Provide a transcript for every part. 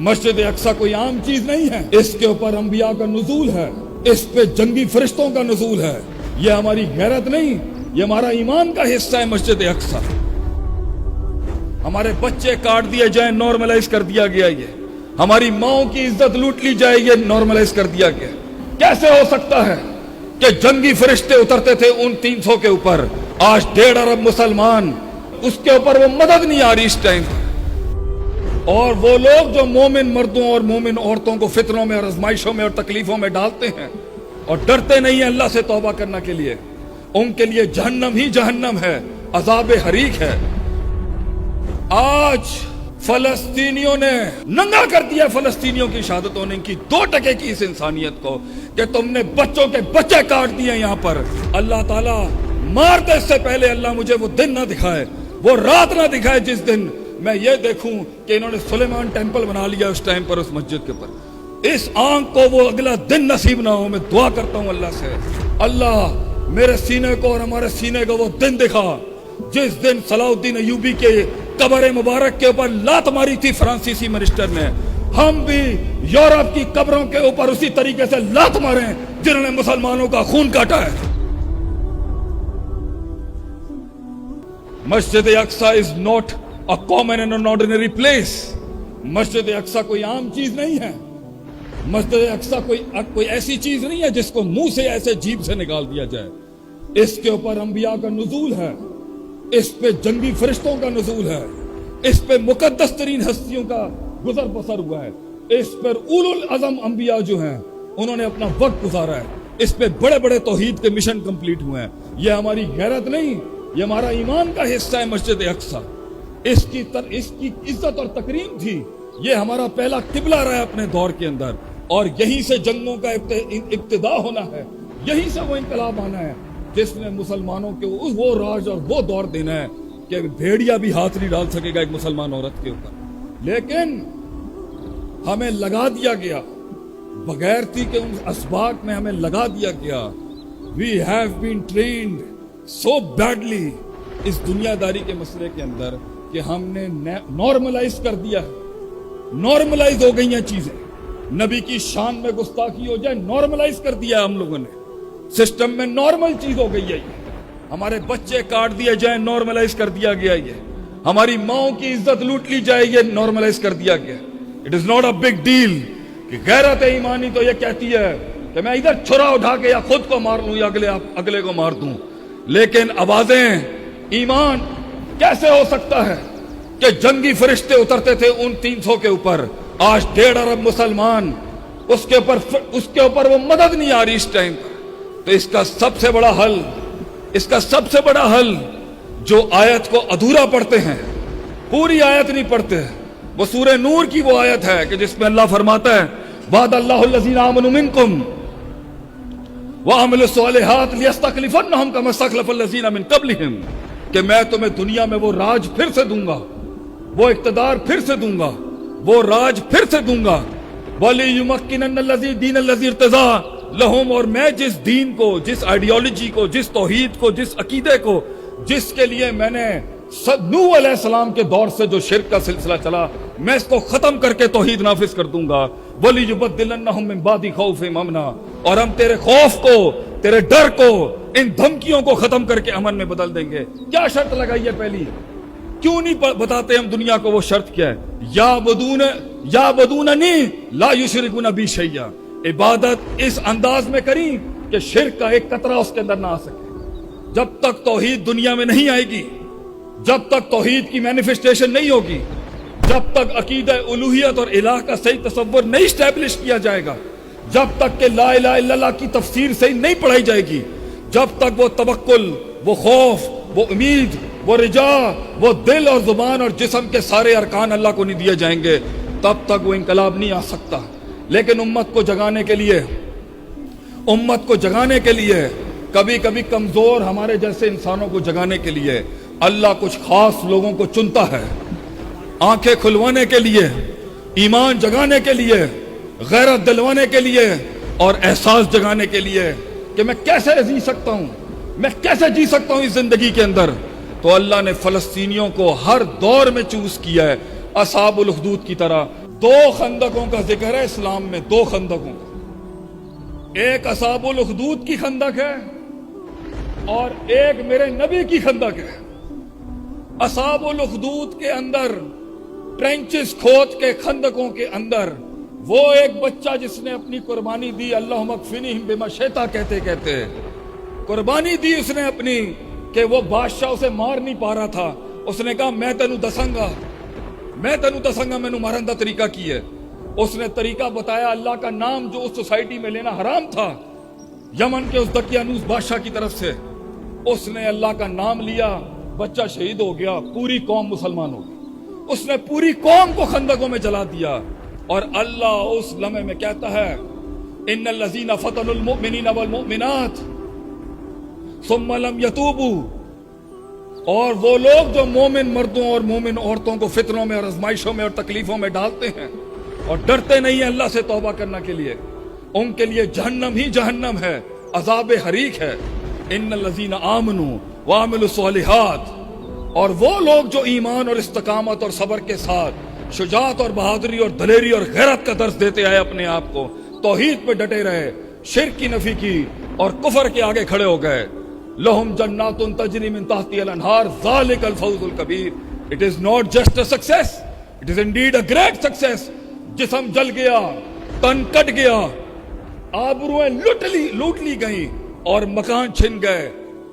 मस्जिद अक्सा कोई आम चीज नहीं है, इसके ऊपर अंबिया का नुज़ूल है, इस पे जंगी फरिश्तों का नुज़ूल है। ये हमारी गैरत नहीं, ये हमारा ईमान का हिस्सा है। मस्जिद अक्सा हमारे बच्चे काट दिए जाए, नॉर्मलाइज कर दिया गया। ये हमारी माओ की इज्जत लूट ली जाए, ये नॉर्मलाइज कर दिया गया। कैसे हो सकता है कि जंगी फरिश्ते उतरते थे उन 300 के ऊपर, आज 1.5 अरब मुसलमान, उसके ऊपर वो मदद नहीं आ रही इस टाइम। और वो लोग जो मोमिन मर्दों और मोमिन औरतों को फितरों में और आजमाइशों में और तकलीफों में डालते हैं और डरते नहीं है अल्लाह से तौबा करने के लिए, उनके लिए जहन्नम ही जहन्नम है, अजाब हरीक है। आज फलस्तीनियों ने नंगा कर दिया, फलस्तीनियों की शहादतों ने इनकी 2% की इस इंसानियत को कि तुमने बच्चों के बच्चे काट दिए यहाँ पर। अल्लाह ताला मारते इससे पहले अल्लाह मुझे वो दिन ना दिखाए, वो रात ना दिखाए जिस दिन मैं ये देखूं कि इन्होंने सुलेमान टेंपल बना लिया उस टाइम पर, उस मस्जिद के ऊपर। इस आंख को वो अगला दिन नसीब ना हो। मैं दुआ करता हूं अल्लाह से, अल्लाह मेरे सीने को और हमारे सीने को वो दिन दिखा जिस दिन सलाउद्दीन अयूबी के कब्र मुबारक के ऊपर लात मारी थी फ्रांसीसी मिनिस्टर ने। हम भी यूरोप की कब्रों के ऊपर उसी तरीके से लात मारे जिन्होंने मुसलमानों का खून काटा है। Masjid Aqsa is not a common and an ordinary place। मस्जिद अक्सा कोई आम चीज नहीं है। मस्जिद अक्सा कोई ऐसी चीज नहीं है जिसको मुंह से ऐसे जीभ से निकाल दिया जाए। इसके ऊपर अंबिया का नुज़ूल है, इस पे जंगी फरिश्तों का नुज़ूल है, इस पे मुकद्दस तरीन हस्तियों का गुजर बसर हुआ है, इस पर उलुल अज़म अंबिया जो हैं उन्होंने अपना वक्त गुजारा है, इस पे बड़े बड़े तौहीद के मिशन कंप्लीट हुए हैं। ये हमारी गैरत नहीं, ये हमारा ईमान का हिस्सा है। मस्जिद अक्सा इसकी इज्जत और तकरीम थी। ये हमारा पहला किबला रहा है अपने दौर के अंदर, और यहीं से जंगों का इब्तिदा होना है, यहीं से वो इंकलाब आना है जिसने मुसलमानों के वो राज और वो दौर देना है कि भेड़िया भी हाथ नहीं डाल सकेगा एक मुसलमान औरत के ऊपर। लेकिन हमें लगा दिया गया, बगैरती के उन असबाक में हमें लगा दिया गया। We have been trained so badly इस दुनियादारी के मसले के अंदर कि हमने नॉर्मलाइज कर दिया है। नॉर्मलाइज हो गई हैं चीजें, नबी की शान में गुस्ताखी हो जाए नॉर्मलाइज कर दिया हम लोगों ने, सिस्टम में नॉर्मल चीज हो गई है। ये हमारे बच्चे काट दिए जाए, नॉर्मलाइज कर दिया गया। ये हमारी माओ की इज्जत लूट ली जाए, ये नॉर्मलाइज कर दिया गया। It is not a big deal कि गैरत ईमानी तो ये कहती है कि मैं इधर छुरा उठा के या खुद को मार लूं या अगले को मार दूं। लेकिन आवाजें ईमान कैसे हो सकता है कि जंगी फरिश्ते उतरते थे उन 300 के ऊपर, आज 1.5 अरब मुसलमान, उसके ऊपर वो मदद नहीं आ रही इस टाइम पर। तो इसका सबसे बड़ा हल जो आयत को अधूरा पढ़ते हैं, पूरी आयत नहीं पढ़ते, वो सूरह नूर की वो आयत है कि जिसमें अल्लाह फरमाता है वादअल्लाहुल्लज़ीना आमनू मिनकुम व अमिलुस्सालिहात लियस्तखलिफन्नहुम कमा इस्तखलफल्लज़ीना मिन क़ब्लिहिम, कि मैं तुम्हें दुनिया में वो राज फिर से दूंगा, वो इक़्तिदार फिर से दूंगा, वो राज फिर से दूंगा। वलियुमक्किनन्नल्लज़ी दीनल्लज़ी इर्तज़ा लहुम, और मैं जिस दीन को, जिस आइडियोलॉजी को, जिस तौहीद को, जिस अकीदे को, जिसके लिए मैंने नूह अलैहिस्सलाम के दौर से जो शिर्क का सिलसिला चला, मैं इसको खत्म करके तौहीद नाफिज कर दूंगा। वलियुबद्दिलन्नहुम मिन बादि खौफिहिम अमना, और हम तेरे खौफ को, तेरे डर को, इन धमकियों को खत्म करके अमन में बदल देंगे। क्या शर्त लगाई है पहली? क्यों नहीं बताते हम दुनिया को वो शर्त क्या है? या बदूननी ला युशरिकुना बी शैया, इबादत इस अंदाज में करी कि शिर्क का एक कतरा उसके अंदर ना आ सके। जब तक तौहीद दुनिया में नहीं आएगी, जब तक तौहीद की मैनिफेस्टेशन नहीं होगी, जब तक अकीदा उलूहियत और इलाह का सही तसव्वुर नहीं स्टैब्लिश किया जाएगा, जब तक के ला इलाहा इल्लल्लाह की तफसीर सही नहीं पढ़ाई जाएगी, जब तक वो तवक्कुल, वो खौफ, वो उम्मीद, वो रिजा, वो दिल और जुबान और जिस्म के सारे अरकान अल्लाह को नहीं दिए जाएंगे, तब तक वो इनकलाब नहीं आ सकता। लेकिन उम्मत को जगाने के लिए कभी कभी कमजोर हमारे जैसे इंसानों को जगाने के लिए अल्लाह कुछ खास लोगों को चुनता है, आंखें खुलवाने के लिए, ईमान जगाने के लिए, गैरत दिलवाने के लिए और एहसास जगाने के लिए कि मैं कैसे जी सकता हूं, मैं कैसे जी सकता हूं इस जिंदगी के अंदर। तो अल्लाह ने फलस्तीनियों को हर दौर में चूज किया है, असहाबुल हुदूद की तरह दो खंदकों का जिक्र है इस्लाम में, दो खंदकों का। एक असहाबुल उखदूद की खंदक है और एक मेरे नबी की खंदक है। असहाबुल उखदूद के अंदर ट्रेंचेस खोद के खंदकों के अंदर वो एक बच्चा जिसने अपनी कुर्बानी दी, अल्लाह मगफिनिहिम बिमा शैता कहते कहते कुर्बानी दी उसने अपनी, कि वो बादशाह उसे मार नहीं पा रहा था। उसने कहा मैं तेनू दसांगा, मैनू मारन दा तरीका की है। उसने तरीका बताया, अल्लाह का नाम जो उस सोसाइटी में लेना हराम था, यमन के उस दकियानूस बादशाह की तरफ से, उसने अल्लाह का नाम लिया, बच्चा शहीद हो गया, पूरी कौम मुसलमान हो गई। उसने पूरी कौम को खंदकों में जला दिया। और अल्लाह उस लम्हे में कहता है, इन्नल लज़ीना फतनुल मुमिनीना वल मुमिनात सुम्मा लम यतूबू, और वो लोग जो मोमिन मर्दों और मोमिन औरतों को फितनों में और आजमाइशों में और तकलीफों में डालते हैं और डरते नहीं है अल्लाह से तौबा करने के लिए, उनके लिए जहन्नम ही जहन्नम है, अजाब हरीक है। इन्नल लज़ीना आमनू व अमिलुस सालिहात, और वो लोग जो ईमान और इस्तकामत और सब्र के साथ शुजात और बहादुरी और दलेरी और गैरत का दर्स देते आए, अपने आप को तौहीद पे डटे रहे, शिर्क की नफी की और कुफर के आगे खड़े हो गए। लहुम जन्नातुन तजरी मिन तहतिहल अनहार ज़ालिकल फौजुल कबीर। It is not just a success, it is indeed a great success. जिस्म जल गया, तन कट गया, आबरूएं लूट ली गई और मकान छिन गए,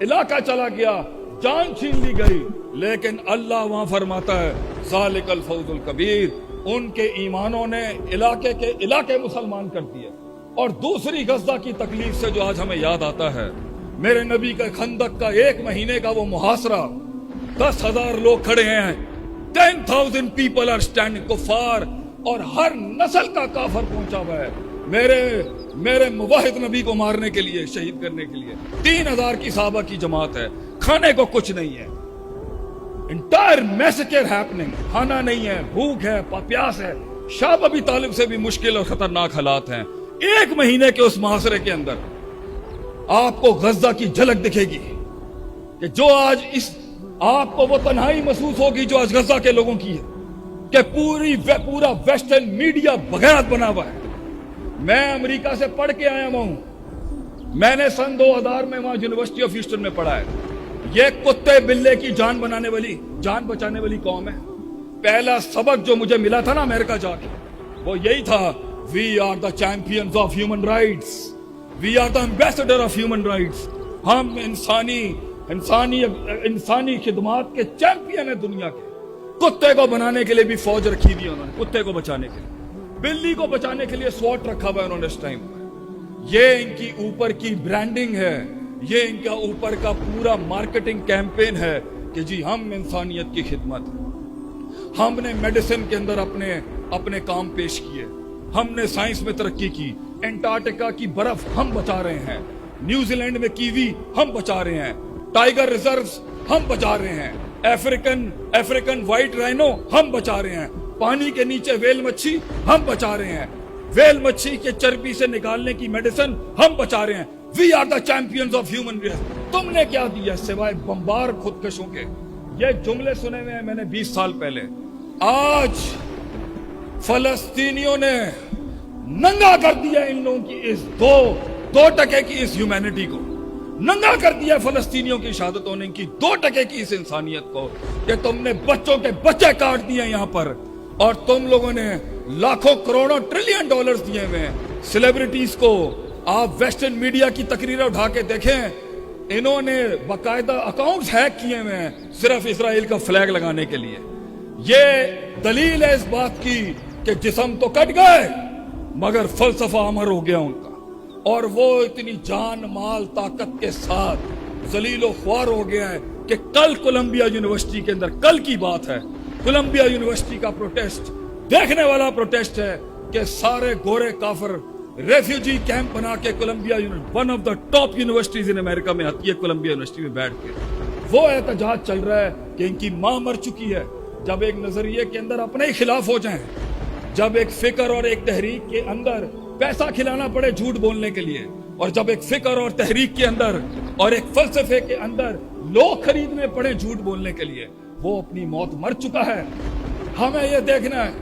इलाका चला गया, जान छीन ली गई, लेकिन अल्लाह वहां फरमाता है ज़ालिकल फौजुल कबीर, उनके ईमानों ने इलाके मुसलमान कर दिए। और दूसरी गज़ा की तकलीफ से जो आज हमें याद आता है, मेरे नबी का खंदक का एक महीने का वो मुहासरा, 10,000 लोग खड़े हैं, 10,000 पीपल आर स्टैंडिंग, कुफार और हर नस्ल का काफर पहुंचा हुआ है मेरे मुवाहिद नबी को मारने के लिए, शहीद करने के लिए। 3,000 की साहबा की जमात है, खाने को कुछ नहीं है, इंटायर मैसेकर हैपनिंग, खाना नहीं है, भूख है, प्यास है, शाह अबी तालिब से भी मुश्किल और खतरनाक हालात हैं। एक महीने के उस मुहासरे के अंदर आपको गज़ा की झलक दिखेगी कि जो आज आपको वो तन्हाई महसूस होगी जो आज गज़ा के लोगों की है, कि पूरा वेस्टर्न मीडिया बगैरत बना हुआ है। मैं अमेरिका से पढ़ के आया हूं, मैंने सन 2000 में वहां यूनिवर्सिटी ऑफ ह्यूस्टन में पढ़ा है। ये कुत्ते बिल्ले की जान बचाने वाली कौम है। पहला सबक जो मुझे मिला था ना अमेरिका जाके, वो यही था, we are the champions of human rights, we are the ambassador of human rights. हम इंसानी खिदमात के चैंपियन है दुनिया के। कुत्ते को बनाने के लिए भी फौज रखी हुई है उन्होंने, कुत्ते को बचाने के लिए, बिल्ली को बचाने के लिए स्वॉट रखा हुआ है उन्होंने इस टाइम। ये इनकी ऊपर की ब्रांडिंग है, ये इनका ऊपर का पूरा मार्केटिंग कैंपेन है कि जी हम इंसानियत की खिदमत। हमने मेडिसिन के अंदर अपने काम पेश किए, हमने साइंस में तरक्की की, एंटार्क्टिका की बर्फ हम बचा रहे हैं, न्यूजीलैंड में कीवी हम बचा रहे हैं, टाइगर रिजर्व्स हम बचा रहे हैं, अफ्रीकन व्हाइट राइनो हम बचा रहे हैं, पानी के नीचे वेल मच्छी हम बचा रहे हैं, वेल मच्छी के चर्बी से निकालने की मेडिसिन हम बचा रहे हैं। We are the champions of human race. तुमने क्या दिया सिवाय बम्बार खुदकशों के? ये जुमले सुने हुए हैं मैंने 20 साल पहले। आज फलस्तीनियों ने नंगा कर दिया इन लोगों की इस दो टके की इस ह्यूमैनिटी को, नंगा कर दिया फलस्तीनियों की शहादतों ने इनकी 2 टके की इस इंसानियत को, कि तुमने बच्चों के बच्चे काट दिए यहाँ पर, और तुम लोगों ने लाखों करोड़ों ट्रिलियन डॉलर्स दिए हुए हैं सेलिब्रिटीज को। आप वेस्टर्न मीडिया की तकरीरें उठा के देखें, इन्होंने बाकायदा अकाउंट्स हैक किए हुए हैं सिर्फ इजराइल का फ्लैग लगाने के लिए। ये दलील है इस बात की कि जिस्म तो कट गए मगर फलसफा अमर हो गया उनका, और वो इतनी जान माल ताकत के साथ जलीलो ख्वार हो गया है कि कल कोलंबिया यूनिवर्सिटी के अंदर, कल की बात है, कोलंबिया यूनिवर्सिटी का प्रोटेस्ट देखने वाला प्रोटेस्ट है कि सारे गोरे काफिर रेफ्यूजी कैंप बना के Columbia one of the top universities in America में आती है, कोलंबिया यूनिवर्सिटी में बैठ के वो एहतजाज चल रहा है कि इनकी मां मर चुकी है। जब एक नजरिए के अंदर अपने ही खिलाफ हो जाएं, जब एक फिक्र और एक तहरीक के अंदर पैसा खिलाना पड़े झूठ बोलने के लिए, और जब एक फिक्र और तहरीक के अंदर और एक फलसफे के अंदर लोग खरीदने पड़े झूठ बोलने के लिए, वो अपनी मौत मर चुका है। हमें यह देखना है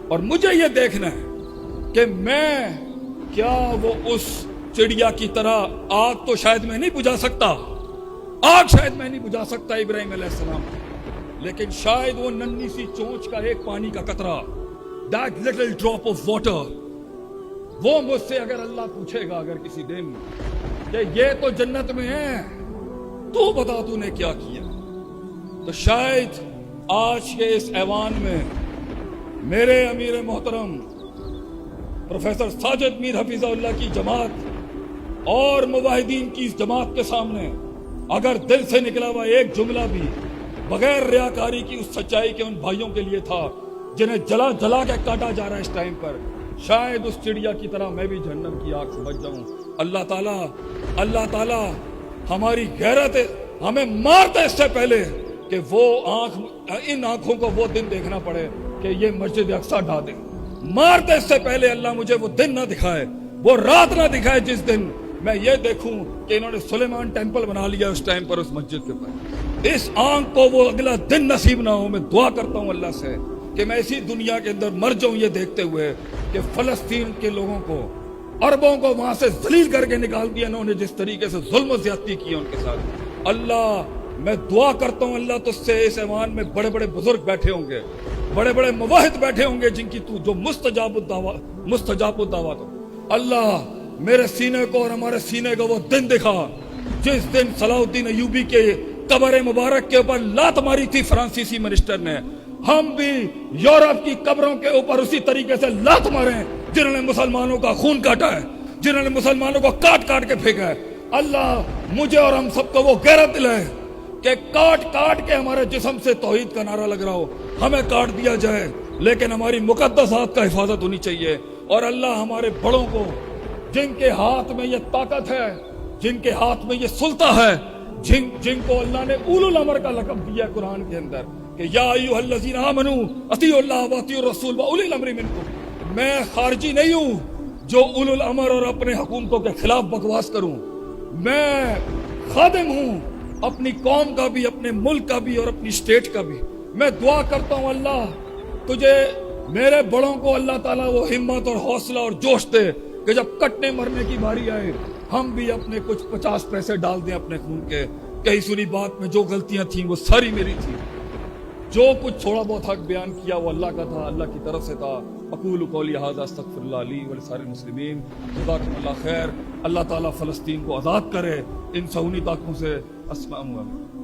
اور مجھے یہ دیکھنا ہے کہ میں کیا وہ اس چڑیا کی طرح آگ تو شاید میں نہیں بجھا سکتا، آگ شاید میں نہیں بجھا سکتا ابراہیم علیہ السلام، لیکن شاید وہ ننھی سی چونچ کا ایک پانی کا قطرہ، that little drop of water، وہ مجھ سے اگر اللہ پوچھے گا اگر کسی دن کہ یہ تو جنت میں ہے، تو بتا تو نے کیا کیا، تو شاید آج کے اس ایوان میں میرے امیر محترم پروفیسر ساجد میر حفیظہ اللہ کی جماعت اور مواحدین کی اس جماعت کے سامنے اگر دل سے نکلا ہوا ایک جملہ بھی بغیر ریاکاری کی اس سچائی کے ان بھائیوں کے لیے تھا جنہیں جلا جلا کے کاٹا جا رہا ہے اس ٹائم پر، شاید اس چڑیا کی طرح میں بھی جہنم کی آگ سے بچ جاؤں۔ اللہ تعالیٰ ہماری غیرت ہمیں مارتا اس سے پہلے کہ وہ ان آنکھوں کو وہ دن دیکھنا پڑے کہ یہ مسجد اقصی ڈھا دے، مارتے اس سے پہلے اللہ مجھے وہ دن نہ دکھائے، وہ رات نہ دکھائے جس دن میں یہ دیکھوں کہ انہوں نے سلیمان ٹیمپل بنا لیا اس ٹائم پر اس مسجد کے اوپر، اس آنکھ کو وہ اگلا دن نصیب نہ ہو۔ میں دعا کرتا ہوں اللہ سے کہ میں اسی دنیا کے اندر مر جاؤں یہ دیکھتے ہوئے کہ فلسطین کے لوگوں کو، عربوں کو وہاں سے ذلیل کر کے نکال دیا انہوں نے، جس طریقے سے ظلم و زیادتی کی ان کے ساتھ۔ اللہ میں دعا کرتا ہوں اللہ تجھ سے اس ایوان میں بڑے بڑے بزرگ بیٹھے ہوں گے، بڑے بڑے مواحد بیٹھے ہوں گے جن کی تو جو مستجاب الدعوات ہو، اللہ میرے سینے کو اور ہمارے سینے کو وہ دن دکھا جس دن صلاح الدین ایوبی کے قبر مبارک کے اوپر لات ماری تھی فرانسیسی منسٹر نے، ہم بھی یورپ کی قبروں کے اوپر اسی طریقے سے لات ماریں جنہوں نے مسلمانوں کا خون کاٹا ہے، جنہوں نے مسلمانوں کو کاٹ کاٹ کے پھینکا ہے۔ اللہ مجھے اور ہم سب کو وہ غیرت دلائے کہ کاٹ کاٹ کے ہمارے جسم سے توحید کا نعرہ لگ رہا ہو، ہمیں کاٹ دیا جائے لیکن ہماری مقدسات کا حفاظت ہونی چاہیے۔ اور اللہ ہمارے بڑوں کو جن کے ہاتھ میں یہ طاقت ہے، جن کے ہاتھ میں یہ سلطہ ہے، جن کو اللہ نے اولو الامر کا لقب دیا ہے قرآن کے اندر کہ یا ایھا الذین آمنوا اطیعوا اللہ واطیعوا الرسول واولی الامر منکم، میں خارجی نہیں ہوں جو اولو الامر اور اپنے حکومتوں کے خلاف بکواس کروں، میں خادم ہوں اپنی قوم کا بھی، اپنے ملک کا بھی اور اپنی اسٹیٹ کا بھی۔ میں دعا کرتا ہوں اللہ تجھے میرے بڑوں کو اللہ تعالیٰ وہ ہمت اور حوصلہ اور جوش دے کہ جب کٹنے مرنے کی باری آئے ہم بھی اپنے کچھ 50 پیسے ڈال دیں اپنے خون کے۔ کہیں سنی بات میں جو غلطیاں تھیں وہ ساری میری تھی، جو کچھ تھوڑا بہت حق بیان کیا وہ اللہ کا تھا، اللہ کی طرف سے تھا۔ اقول قولی ھذا استغفر اللہ لی ولسائر المسلمین، جزاکم اللہ خیر۔ اللہ تعالیٰ فلسطین کو آزاد کرے ان صہیونی طاقتوں سے۔ السلام علیکم۔